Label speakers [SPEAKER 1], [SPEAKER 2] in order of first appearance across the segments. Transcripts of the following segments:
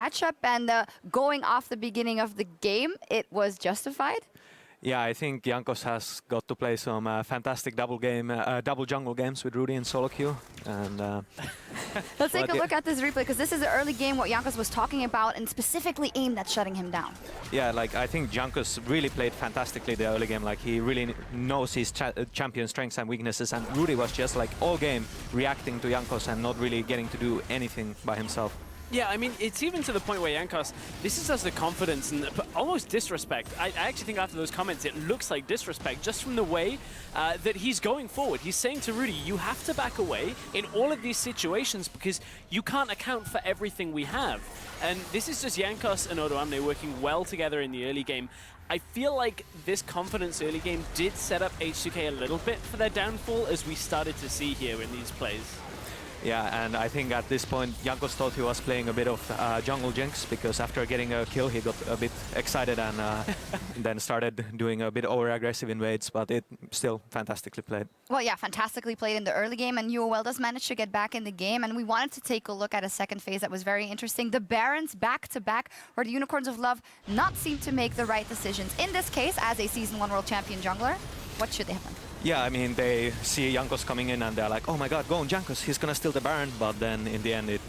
[SPEAKER 1] matchup and going off the beginning of the game, it was justified?
[SPEAKER 2] Yeah, I think Jankos has got to play some fantastic double jungle games with Rudy in solo queue. And
[SPEAKER 1] let's take a look at this replay, because this is the early game what Jankos was talking about and specifically aimed at shutting him down.
[SPEAKER 2] Yeah, like I think Jankos really played fantastically the early game. Like he really knows his champion strengths and weaknesses, and Rudy was just like all game reacting to Jankos and not really getting to do anything by himself.
[SPEAKER 3] Yeah, I mean, it's even to the point where Jankos, this is as the confidence and almost disrespect. I actually think after those comments, it looks like disrespect just from the way that he's going forward. He's saying to Rudy, you have to back away in all of these situations because you can't account for everything we have. And this is just Jankos and Odoamne working well together in the early game. I feel like this confidence early game did set up H2K a little bit for their downfall, as we started to see here in these plays.
[SPEAKER 2] Yeah, and I think at this point, Jankos thought he was playing a bit of jungle jinx, because after getting a kill, he got a bit excited and then started doing a bit over-aggressive invades, but it still fantastically played.
[SPEAKER 1] Well, yeah, fantastically played in the early game, and UOL does manage to get back in the game, and we wanted to take a look at a second phase that was very interesting. The Barons back-to-back, where the Unicorns of Love not seem to make the right decisions. In this case, as a Season 1 World Champion jungler, what should they have done?
[SPEAKER 2] Yeah, I mean, they see Jankos coming in and they're like, oh my god, go on Jankos, he's gonna steal the Baron, but then in the end it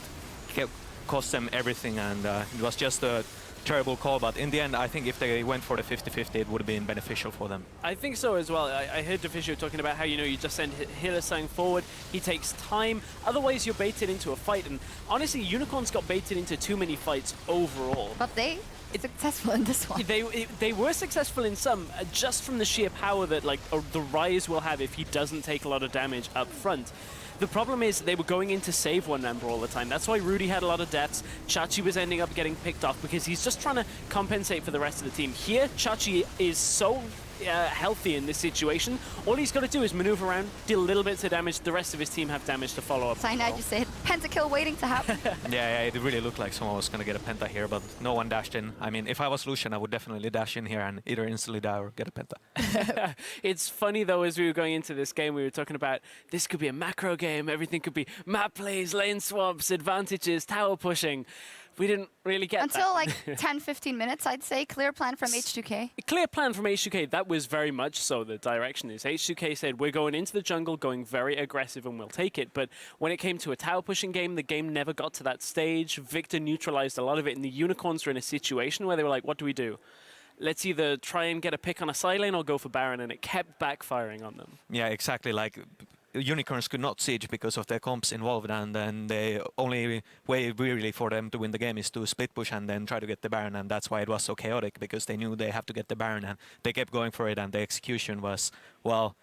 [SPEAKER 2] cost them everything, and it was just a terrible call, but in the end I think if they went for the 50-50 it would have been beneficial for them.
[SPEAKER 3] I think so as well. I heard Deficio talking about how, you know, you just send Rek'say forward, he takes time, otherwise you're baited into a fight, and honestly Unicorns got baited into too many fights overall.
[SPEAKER 1] But it's successful in this one.
[SPEAKER 3] They were successful in some, just from the sheer power that like the Rise will have if he doesn't take a lot of damage up front. The problem is they were going in to save one member all the time. That's why Rudy had a lot of deaths. Chachi was ending up getting picked off because he's just trying to compensate for the rest of the team. Here, Chachi is so healthy in this situation. All he's got to do is maneuver around, deal little bits of damage. The rest of his team have damage to follow up.
[SPEAKER 1] Cyanide, you said pentakill waiting to happen.
[SPEAKER 2] Yeah, it really looked like someone was going to get a penta here, but no one dashed in. I mean, if I was Lucian, I would definitely dash in here and either instantly die or get a penta.
[SPEAKER 3] It's funny though, as we were going into this game, we were talking about this could be a macro game. Everything could be map plays, lane swaps, advantages, tower pushing. We didn't really get
[SPEAKER 1] until
[SPEAKER 3] that.
[SPEAKER 1] like 10-15 minutes, I'd say. Clear plan from H2K.
[SPEAKER 3] A clear plan from H2K. That was very much so the direction is. H2K said, we're going into the jungle, going very aggressive, and we'll take it. But when it came to a tower pushing game, the game never got to that stage. Victor neutralized a lot of it, and the Unicorns were in a situation where they were like, what do we do? Let's either try and get a pick on a side lane or go for Baron, and it kept backfiring on them.
[SPEAKER 2] Yeah, exactly. Like, Unicorns could not siege because of their comps involved, and then the only way really for them to win the game is to split push and then try to get the Baron, and that's why it was so chaotic, because they knew they have to get the Baron and they kept going for it, and the execution was, well,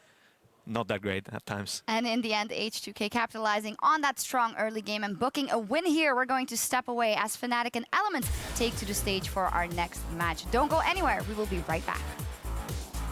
[SPEAKER 2] not that great at times.
[SPEAKER 1] And in the end, H2K capitalizing on that strong early game and booking a win here. We're going to step away as Fnatic and Elements take to the stage for our next match. Don't go anywhere. We will be right back.